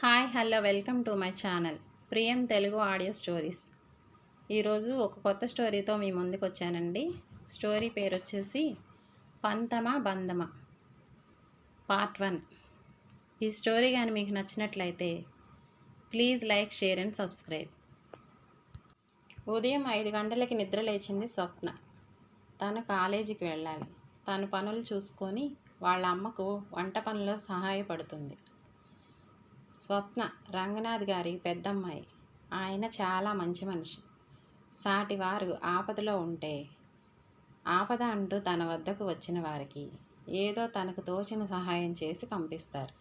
Hi hello welcome to my channel ప్రియం Telugu audio stories. ఈరోజు ఒక కొత్త స్టోరీతో మీ ముందుకు వచ్చానండి. స్టోరీ పేరు వచ్చేసి పంతమా బంధమా పార్ట్ 1. ఈ స్టోరీ కానీ మీకు నచ్చినట్లయితే please like, share and subscribe. ఉదయం 5 గంటలకి నిద్ర లేచింది స్వప్న. తను కాలేజీకి వెళ్ళాలి. తను పనులు చూసుకొని వాళ్ళ అమ్మకు వంట పనిలో సహాయపడుతుంది. స్వప్న రంగనాథ్ గారి పెద్దమ్మాయి. ఆయన చాలా మంచి మనిషి. సాటివారు ఆపదలో ఉంటే ఆపద అంటూ తన వద్దకు వచ్చిన వారికి ఏదో తనకు తోచిన సహాయం చేసి పంపిస్తారు.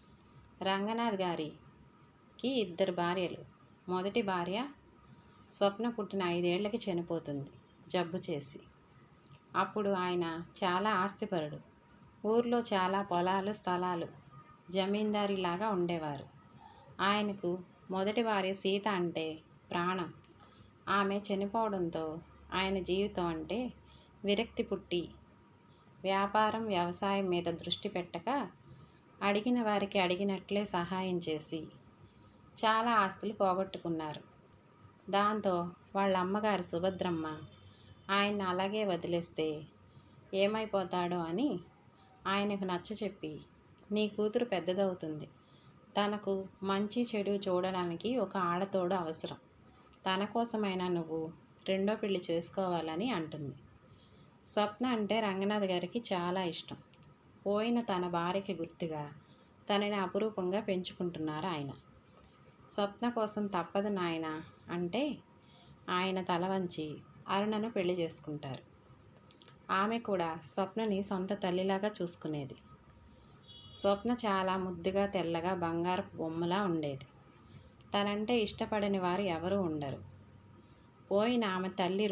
రంగనాథ్ గారికి 2 భార్యలు. మొదటి భార్య స్వప్న పుట్టిన 5 ఏళ్లకి చనిపోతుంది జబ్బు చేసి. అప్పుడు ఆయన చాలా ఆస్తిపరుడు. ఊర్లో చాలా పొలాలు, స్థలాలు, జమీందారీలాగా ఉండేవారు. ఆయనకు మొదటి భార్య సీత అంటే ప్రాణం. ఆమె చనిపోవడంతో ఆయన జీవితం అంటే విరక్తి పుట్టి వ్యాపారం, వ్యవసాయం మీద దృష్టి పెట్టక అడిగిన వారికి అడిగినట్లే సహాయం చేసి చాలా ఆస్తులు పోగొట్టుకున్నారు. దాంతో వాళ్ళ అమ్మగారు సుభద్రమ్మ ఆయన్ని అలాగే వదిలేస్తే ఏమైపోతాడో అని ఆయనకు నచ్చచెప్పి, నీ కూతురు పెద్దదవుతుంది, తనకు మంచి చెడు చూడడానికి ఒక ఆడతోడు అవసరం, తన కోసమైనా నువ్వు 2వ పెళ్లి చేసుకోవాలని అంటుంది. స్వప్న అంటే రంగనాథ్ గారికి చాలా ఇష్టం. పోయిన తన భార్యకి గుర్తుగా తనని అపురూపంగా పెంచుకుంటున్నారు ఆయన. స్వప్న కోసం తప్పదు నాయన అంటే ఆయన తల వంచి అరుణను పెళ్లి చేసుకుంటారు. ఆమె కూడా స్వప్నని సొంత తల్లిలాగా చూసుకునేది. స్వప్న చాలా ముద్దుగా, తెల్లగా, బంగారపు బొమ్మలా ఉండేది. తనంటే ఇష్టపడని వారు ఎవరూ ఉండరు. పోయిన ఆమె తల్లి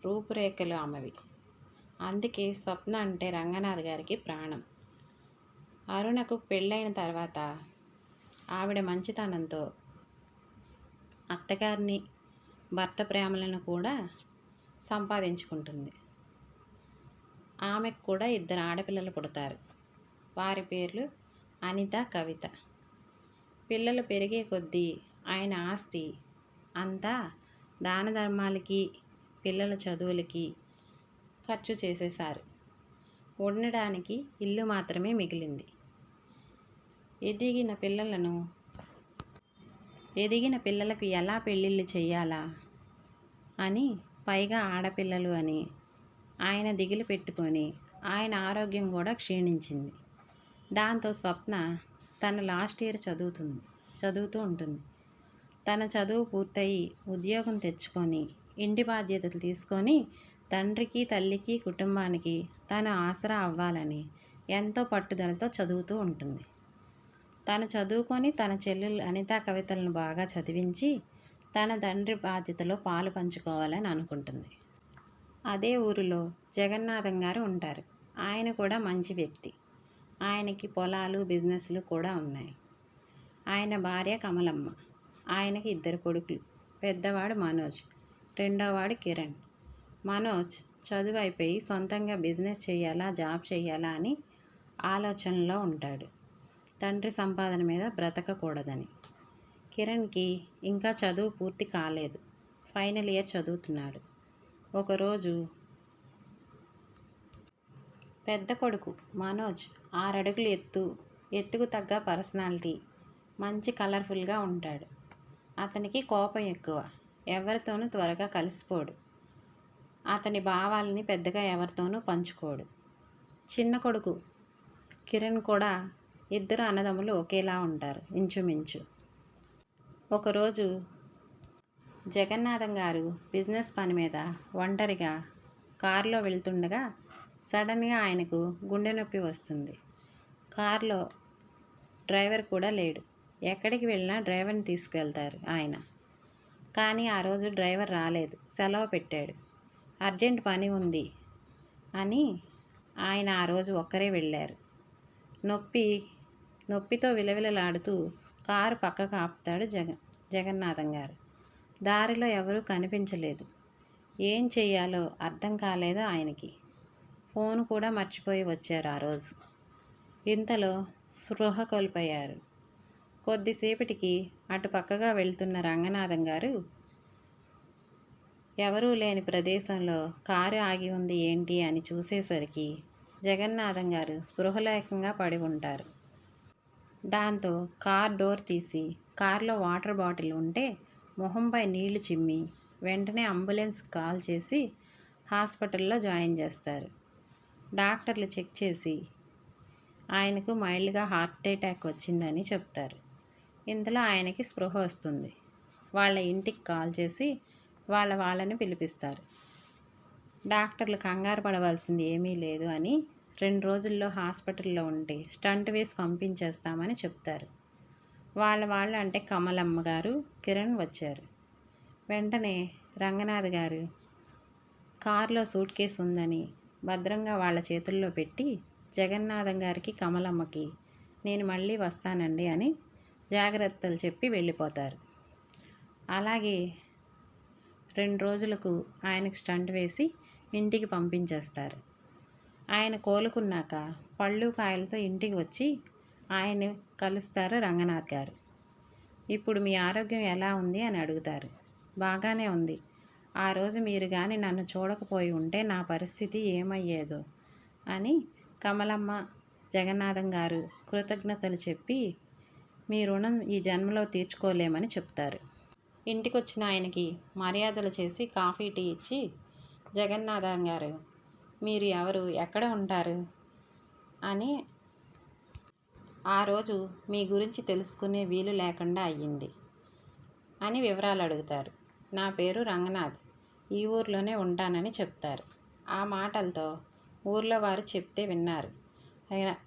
రూపురేఖలు ఆమెవి. అందుకే స్వప్న అంటే రంగనాథ్ గారికి ప్రాణం. అరుణకు పెళ్ళైన తర్వాత ఆవిడ మంచితనంతో అత్తగారిని, భర్త ప్రేమలను కూడా సంపాదించుకుంటుంది. ఆమెకు కూడా 2 ఆడపిల్లలు పుడతారు. వారి పేర్లు అనిత, కవిత. పిల్లలు పెరిగే కొద్దీ ఆయన ఆస్తి అంతా దాన ధర్మాలకి, పిల్లల చదువులకి ఖర్చు చేసేశారు. ఉండడానికి ఇల్లు మాత్రమే మిగిలింది. ఎదిగిన పిల్లలకు ఎలా పెళ్ళిళ్ళు చెయ్యాలా అని, పైగా ఆడపిల్లలు అని ఆయన దిగులు పెట్టుకొని ఆయన ఆరోగ్యం కూడా క్షీణించింది. దాంతో స్వప్న తన లాస్ట్ ఇయర్ చదువుతూ ఉంటుంది. తన చదువు పూర్తయి ఉద్యోగం తెచ్చుకొని ఇంటి బాధ్యతలు తీసుకొని తండ్రికి, తల్లికి, కుటుంబానికి తను ఆసరా అవ్వాలని ఎంతో పట్టుదలతో చదువుతూ ఉంటుంది. తను చదువుకొని తన చెల్లెలు అనిత, కవితలను బాగా చదివించి తన తండ్రి బాధ్యతలో పాలు పంచుకోవాలని అనుకుంటుంది. అదే ఊరిలో జగన్నాథం గారు ఉంటారు. ఆయన కూడా మంచి వ్యక్తి. ఆయనకి పొలాలు, బిజినెస్లు కూడా ఉన్నాయి. ఆయన భార్య కమలమ్మ. ఆయనకి 2 కొడుకులు. పెద్దవాడు మనోజ్, రెండోవాడు కిరణ్. మనోజ్ చదువు అయిపోయి సొంతంగా బిజినెస్ చేయాలా, జాబ్ చేయాలా అని ఆలోచనలో ఉంటాడు. తండ్రి సంపాదన మీద బ్రతకకూడదని. కిరణ్కి ఇంకా చదువు పూర్తి కాలేదు. ఫైనల్ ఇయర్ చదువుతున్నాడు. ఒకరోజు పెద్ద కొడుకు మనోజ్ 6 అడుగులు ఎత్తుకు తగ్గ పర్సనాలిటీ, మంచి కలర్ఫుల్గా ఉంటాడు. అతనికి కోపం ఎక్కువ. ఎవరితోనూ త్వరగా కలిసిపోడు. అతని భావాలని పెద్దగా ఎవరితోనూ పంచుకోడు. చిన్న కొడుకు కిరణ్ కూడా. 2 అన్నదమ్ములు ఒకేలా ఉంటారు ఇంచుమించు. ఒకరోజు జగన్నాథం గారు బిజినెస్ పని మీద ఒంటరిగా కారులో వెళ్తుండగా సడన్గా ఆయనకు గుండె నొప్పి వస్తుంది. కారులో డ్రైవర్ కూడా లేడు. ఎక్కడికి వెళ్ళినా డ్రైవర్ని తీసుకువెళ్తారు ఆయన. కానీ ఆ రోజు డ్రైవర్ రాలేదు, సెలవు పెట్టాడు. అర్జెంట్ పని ఉంది అని ఆయన ఆ రోజు ఒక్కరే వెళ్ళారు. నొప్పితో విలవిలలాడుతూ కారు పక్కకు ఆపుతాడు జగన్నాథం గారు. దారిలో ఎవరూ కనిపించలేదు. ఏం చెయ్యాలో అర్థం కాలేదు ఆయనకి. ఫోన్ కూడా మర్చిపోయి వచ్చారు ఆ రోజు. ఇంతలో స్పృహ కోల్పోయారు. కొద్దిసేపటికి అటు పక్కగా వెళ్తున్న రంగనాథం గారు ఎవరూ లేని ప్రదేశంలో కారు ఆగి ఉంది ఏంటి అని చూసేసరికి జగన్నాథం గారు స్పృహలేకంగా పడి ఉంటారు. దాంతో కార్ డోర్ తీసి కారులో వాటర్ బాటిల్ ఉంటే మొహంపై నీళ్లు చిమ్మి వెంటనే అంబులెన్స్ కాల్ చేసి హాస్పిటల్లో జాయిన్ చేస్తారు. డాక్టర్లు చెక్ చేసి ఆయనకు మైల్డ్గా హార్ట్ అటాక్ వచ్చిందని చెప్తారు. ఇందులో ఆయనకి స్పృహ వస్తుంది. వాళ్ళ ఇంటికి కాల్ చేసి వాళ్ళని పిలిపిస్తారు. డాక్టర్లు కంగారు పడవలసింది ఏమీ లేదు అని 2 రోజుల్లో హాస్పిటల్లో ఉంటే స్టంట్ వేసి పంపించేస్తామని చెప్తారు. వాళ్ళు అంటే కమలమ్మ గారు, కిరణ్ వచ్చారు. వెంటనే రంగనాథ్ గారు కారులో సూట్ కేసు ఉందని భద్రంగా వాళ్ళ చేతుల్లో పెట్టి జగన్నాథం గారికి, కమలమ్మకి నేను మళ్ళీ వస్తానండి అని జాగ్రత్తలు చెప్పి వెళ్ళిపోతారు. అలాగే 2 రోజులకు ఆయనకు స్టంట్ వేసి ఇంటికి పంపించేస్తారు. ఆయన కోలుకున్నాక పళ్ళు కాయలతో ఇంటికి వచ్చి ఆయన కలుస్తారు రంగనాథ్ గారు. ఇప్పుడు మీ ఆరోగ్యం ఎలా ఉంది అని అడుగుతారు. బాగానే ఉంది. ఆ రోజు మీరు కానీ నన్ను చూడకపోయి ఉంటే నా పరిస్థితి ఏమయ్యేదో అని కమలమ్మ, జగన్నాథం గారు కృతజ్ఞతలు చెప్పి మీ రుణం ఈ జన్మలో తీర్చుకోలేమని చెప్తారు. ఇంటికొచ్చిన ఆయనకి మర్యాదలు చేసి కాఫీ టీ ఇచ్చి జగన్నాథం గారు మీరు ఎవరు, ఎక్కడ ఉంటారు అని ఆ రోజు మీ గురించి తెలుసుకునే వీలు లేకుండా అయ్యింది అని వివరాలు అడుగుతారు. నా పేరు రంగనాథ్, ఈ ఊర్లోనే ఉంటానని చెప్తారు. ఆ మాటలతో ఊర్లో వారు చెప్తే విన్నారు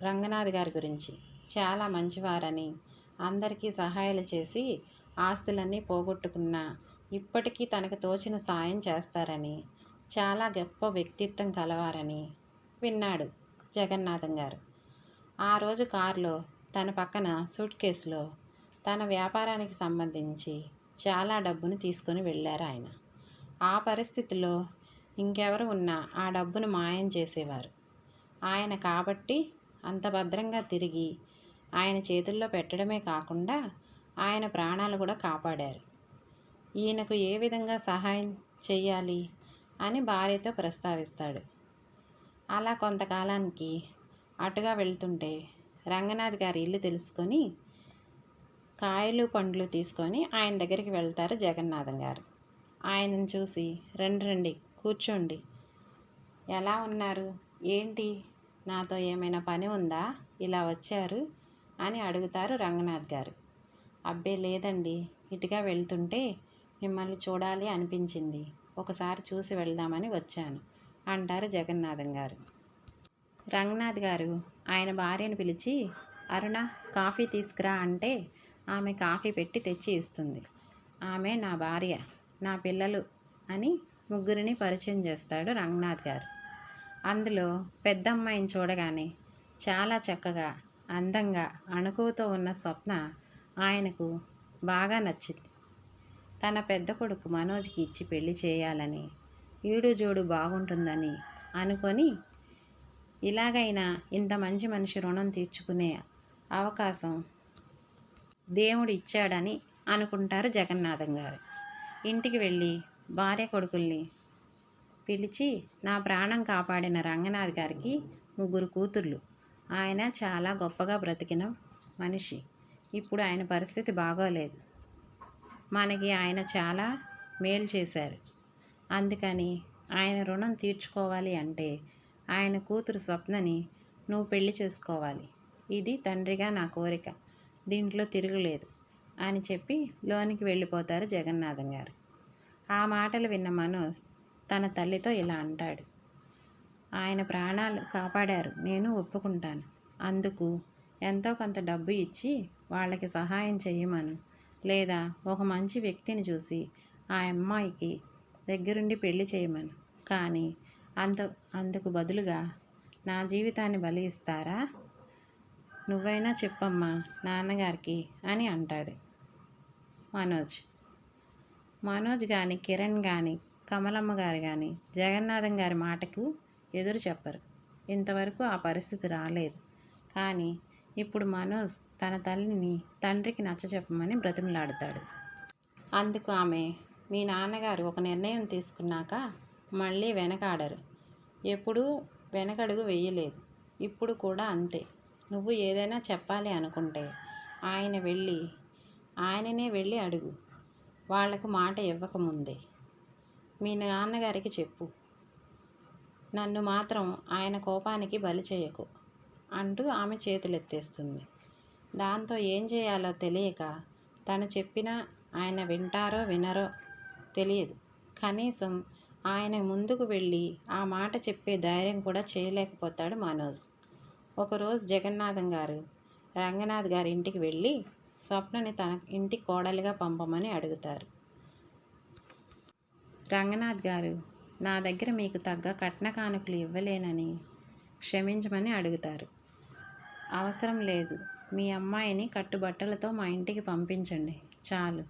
రంగనాథ్ గారి గురించి. చాలా మంచివారని, అందరికీ సహాయాలు చేసి ఆస్తులన్నీ పోగొట్టుకున్నా ఇప్పటికీ తనకు తోచిన సాయం చేస్తారని, చాలా గొప్ప వ్యక్తిత్వం కలవారని విన్నాడు జగన్నాథం గారు. ఆ రోజు కారులో తన పక్కన సూట్ కేసులో తన వ్యాపారానికి సంబంధించి చాలా డబ్బును తీసుకొని వెళ్ళారు ఆయన. ఆ పరిస్థితిలో ఇంకెవరు ఉన్నా ఆ డబ్బును మాయం చేసేవారు ఆయన. కాబట్టి అంత భద్రంగా తిరిగి ఆయన చేతుల్లో పెట్టడమే కాకుండా ఆయన ప్రాణాలు కూడా కాపాడారు. ఈయనకు ఏ విధంగా సహాయం చెయ్యాలి అని భార్యతో ప్రస్తావిస్తాడు. అలా కొంతకాలానికి అటుగా వెళ్తుంటే రంగనాథ్ గారి ఇల్లు తెలుసుకొని కాయలు పండ్లు తీసుకొని ఆయన దగ్గరికి వెళ్తారు జగన్నాథం గారు. ఆయనను చూసి రండి కూర్చోండి, ఎలా ఉన్నారు, ఏంటి, నాతో ఏమైనా పని ఉందా, ఇలా వచ్చారు అని అడుగుతారు రంగనాథ్ గారు. అబ్బే లేదండి, ఇటుగా వెళ్తుంటే మిమ్మల్ని చూడాలి అనిపించింది, ఒకసారి చూసి వెళ్దామని వచ్చాను అంటారు జగన్నాథం గారు. రంగనాథ్ గారు ఆయన భార్యను పిలిచి అరుణ కాఫీ తీసుకురా అంటే ఆమె కాఫీ పెట్టి తెచ్చి ఇస్తుంది. ఆమె నా భార్య, నా పిల్లలు అని ముగ్గురిని పరిచయం చేస్తాడు రంగనాథ్ గారు. అందులో పెద్దమ్మాయిని చూడగానే చాలా చక్కగా, అందంగా, అణుకువతో ఉన్న స్వప్న ఆయనకు బాగా నచ్చింది. తన పెద్ద కొడుకు మనోజ్కి ఇచ్చి పెళ్లి చేయాలని, ఈడు జోడు బాగుంటుందని అనుకొని ఇలాగైనా ఇంత మంచి మనిషి రుణం తీర్చుకునే అవకాశం దేవుడు ఇచ్చాడని అనుకుంటారు జగన్నాథం గారు. ఇంటికి వెళ్ళి భార్య కొడుకుల్ని పిలిచి నా ప్రాణం కాపాడిన రంగనాథ్ గారికి 3 కూతుర్లు, ఆయన చాలా గొప్పగా బ్రతికిన మనిషి, ఇప్పుడు ఆయన పరిస్థితి బాగోలేదు, మనకి ఆయన చాలా మేలు చేశారు, అందుకని ఆయన రుణం తీర్చుకోవాలి అంటే ఆయన కూతురు స్వప్నని నువ్వు పెళ్లి చేసుకోవాలి, ఇది తండ్రిగా నా కోరిక, దీంట్లో తిరుగులేదు అని చెప్పి లోనికి వెళ్ళిపోతారు జగన్నాథం గారు. ఆ మాటలు విన్న మనోజ్ తన తల్లితో ఇలా అంటాడు, ఆయన ప్రాణాలు కాపాడారు, నేను ఒప్పుకుంటాను, అందుకు ఎంతో కొంత డబ్బు ఇచ్చి వాళ్ళకి సహాయం చేయమను, లేదా ఒక మంచి వ్యక్తిని చూసి ఆ అమ్మాయికి దగ్గరుండి పెళ్లి చేయమను, కానీ అందుకు బదులుగా నా జీవితాన్ని బలి ఇస్తారా, నువ్వైనా చెప్పమ్మా నాన్నగారికి అని అంటాడు మనోజ్ కానీ, కిరణ్ కానీ, కమలమ్మ గారు కానీ జగన్నాథం గారి మాటకు ఎదురు చెప్పరు. ఇంతవరకు ఆ పరిస్థితి రాలేదు, కానీ ఇప్పుడు మనోజ్ తన తల్లిని తండ్రికి నచ్చచెప్పమని బ్రతిమలాడతాడు. అందుకు ఆమె, మీ నాన్నగారు ఒక నిర్ణయం తీసుకున్నాక మళ్ళీ వెనకాడరు, ఎప్పుడూ వెనకడుగు వేయలేదు, ఇప్పుడు కూడా అంతే. నువ్వు ఏదైనా చెప్పాలి అనుకుంటే ఆయననే వెళ్ళి అడుగు, వాళ్లకు మాట ఇవ్వకముందే. మీ నాన్నగారికి చెప్పు, నన్ను మాత్రం ఆయన కోపానికి బలి చేయకు అంటూ ఆమె చేతులెత్తేస్తుంది. దాంతో ఏం చేయాలో తెలియక తను చెప్పినా ఆయన వింటారో వినరో తెలియదు. కనీసం ఆయన ముందుకు వెళ్ళి ఆ మాట చెప్పే ధైర్యం కూడా చేయలేకపోతాడు మనోజ్. ఒకరోజు జగన్నాథం గారు రంగనాథ్ గారి ఇంటికి వెళ్ళి స్వప్నని తన ఇంటి కోడలిగా పంపమని అడుగుతారు. రంగనాథ్ గారు, నా దగ్గర మీకు తగ్గ కట్న కానుకలు ఇవ్వలేనని క్షమించమని అడుగుతారు. అవసరం లేదు, మీ అమ్మాయిని కట్టుబట్టలతో మా ఇంటికి పంపించండి చాలు.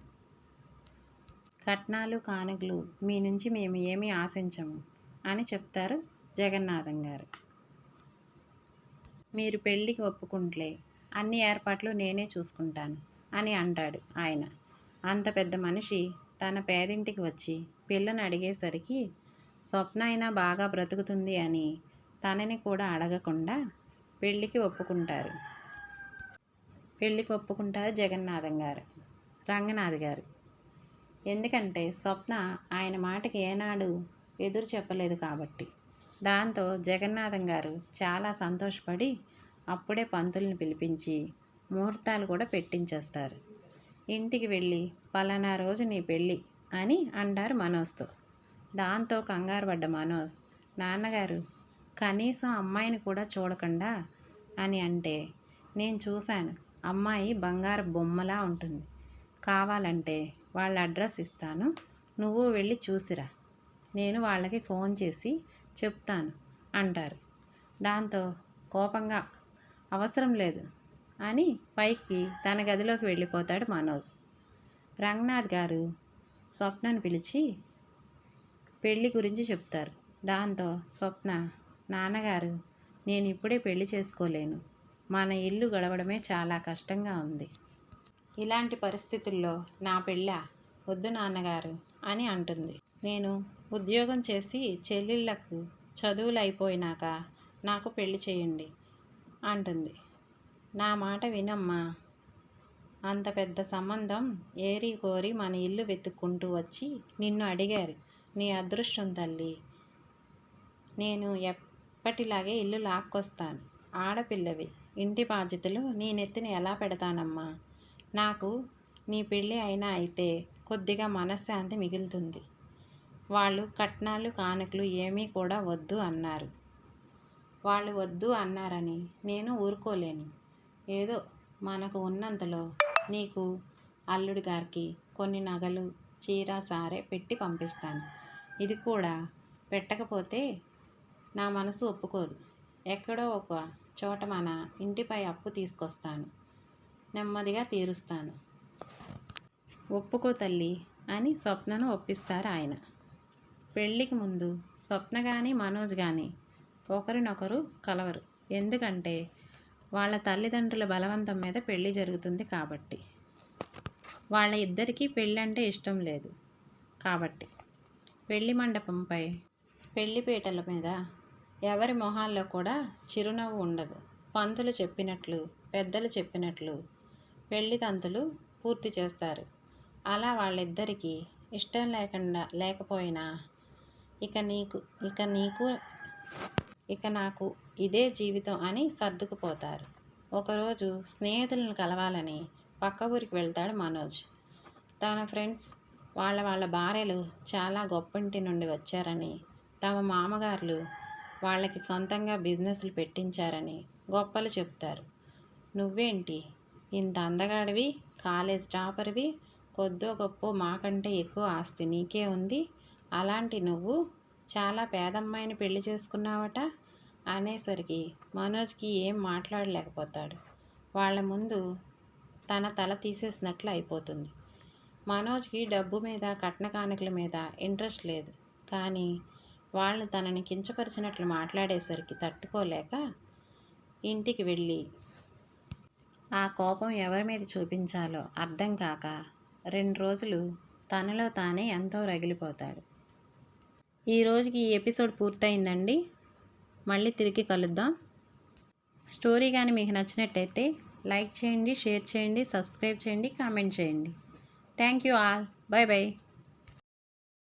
కట్నాలు కానుకలు మీ నుంచి మేము ఏమీ ఆశించము అని చెప్తారు జగన్నాథం గారు. మీరు పెళ్ళికి ఒప్పుకుంటే అన్ని ఏర్పాట్లు నేనే చూసుకుంటాను అని అంటాడు ఆయన. అంత పెద్ద మనిషి తన పేదింటికి వచ్చి పిల్లని అడిగేసరికి స్వప్న అయినా బాగా బ్రతుకుతుంది అని తనని కూడా అడగకుండా పెళ్ళికి ఒప్పుకుంటారు జగన్నాథం గారు, రంగనాథ్ గారు. ఎందుకంటే స్వప్న ఆయన మాటకి ఏనాడు ఎదురు చెప్పలేదు కాబట్టి. దాంతో జగన్నాథం గారు చాలా సంతోషపడి అప్పుడే పంతుల్ని పిలిపించి ముహూర్తాలు కూడా పెట్టించేస్తారు. ఇంటికి వెళ్ళి పలానా రోజు నీ పెళ్ళి అని అంటారు మనోజ్తో. దాంతో కంగారు పడ్డ మనోజ్, నాన్నగారు కనీసం అమ్మాయిని కూడా చూడకుండా అని అంటే, నేను చూశాను, అమ్మాయి బంగారు బొమ్మలా ఉంటుంది, కావాలంటే వాళ్ళ అడ్రస్ ఇస్తాను, నువ్వు వెళ్ళి చూసిరా, నేను వాళ్ళకి ఫోన్ చేసి చెప్తాను అంటారు. దాంతో కోపంగా అవసరం లేదు అని పైకి తన గదిలోకి వెళ్ళిపోతాడు మనోజ్. రంగనాథ్ గారు స్వప్నను పిలిచి పెళ్ళి గురించి చెప్తారు. దాంతో స్వప్న, నాన్నగారు నేను ఇప్పుడే పెళ్లి చేసుకోలేను, మన ఇల్లు గడవడమే చాలా కష్టంగా ఉంది, ఇలాంటి పరిస్థితుల్లో నా పెళ్ళా వద్దు నాన్నగారు అని అంటుంది. నేను ఉద్యోగం చేసి చెల్లెళ్ళకు చదువులు అయిపోయినాక నాకు పెళ్లి చేయండి అంటుంది. నా మాట వినమ్మా, అంత పెద్ద సంబంధం ఏరి కోరి మన ఇల్లు వెతుక్కుంటూ వచ్చి నిన్ను అడిగారు, నీ అదృష్టం తల్లి, నేను ఎప్పటిలాగే ఇల్లు లాక్కొస్తాను, ఆడపిల్లవి, ఇంటి బాధ్యతలు నీ నెత్తిన ఎలా పెడతానమ్మా, నాకు నీ పెళ్ళి అయినా అయితే కొద్దిగా మనశ్శాంతి మిగులుతుంది, వాళ్ళు కట్నాలు కానుకలు ఏమీ కూడా వద్దు అన్నారు, వాళ్ళు వద్దు అన్నారని నేను ఊరుకోలేను, ఏదో మనకు ఉన్నంతలో నీకు అల్లుడి గారికి కొన్ని నగలు చీర సారే పెట్టి పంపిస్తాను, ఇది కూడా పెట్టకపోతే నా మనసు ఒప్పుకోదు, ఎక్కడో ఒక చోట మన ఇంటిపై అప్పు తీసుకొస్తాను, నెమ్మదిగా తీరుస్తాను, ఒప్పుకో తల్లి అని స్వప్నను ఒప్పిస్తారు ఆయన. పెళ్ళికి ముందు స్వప్న కానీ మనోజ్ కానీ ఒకరినొకరు కలవరు, ఎందుకంటే వాళ్ళ తల్లిదండ్రుల బలవంతం మీద పెళ్ళి జరుగుతుంది కాబట్టి. వాళ్ళ ఇద్దరికీ పెళ్ళంటే ఇష్టం లేదు కాబట్టి పెళ్లి మండపంపై పెళ్లిపీటల మీద ఎవరి మొహాల్లో కూడా చిరునవ్వు ఉండదు. పంతులు చెప్పినట్లు పెద్దలు చెప్పినట్లు పెళ్లి తంతులు పూర్తి చేస్తారు. అలా వాళ్ళిద్దరికీ ఇష్టం లేకపోయినా ఇక నాకు ఇదే జీవితం అని సర్దుకుపోతారు. ఒకరోజు స్నేహితులను కలవాలని పక్క ఊరికి వెళ్తాడు మనోజ్. తన ఫ్రెండ్స్ వాళ్ళ భార్యలు చాలా గొప్పింటి నుండి వచ్చారని, తమ మామగారులు వాళ్ళకి సొంతంగా బిజినెస్లు పెట్టించారని గొప్పలు చెప్తారు. నువ్వేంటి ఇంత అందగాడివి, కాలేజ్ టాపర్వి, కొద్దో గొప్ప మాకంటే ఎక్కువ ఆస్తి నీకే ఉంది, అలాంటి నువ్వు చాలా పేదమ్మాయిని పెళ్లి చేసుకున్నావట అనేసరికి మనోజ్కి ఏం మాట్లాడలేకపోతాడు. వాళ్ళ ముందు తన తల తీసేసినట్లు అయిపోతుంది. మనోజ్కి డబ్బు మీద కట్న కానుకల మీద ఇంట్రెస్ట్ లేదు, కానీ వాళ్ళు తనని కించపరిచినట్లు మాట్లాడేసరికి తట్టుకోలేక ఇంటికి వెళ్ళి ఆ కోపం ఎవరి మీద చూపించాలో అర్థం కాక 2 రోజులు తనలో తానే ఎంతో రగిలిపోతాడు. ఈ రోజుకి ఈ ఎపిసోడ్ పూర్తయిందండి. మళ్ళీ తిరిగి కలుద్దాం. స్టోరీ కానీ మీకు నచ్చినట్టయితే లైక్ చేయండి, షేర్ చేయండి, సబ్స్క్రైబ్ చేయండి, కామెంట్ చేయండి. Thank you all. By by.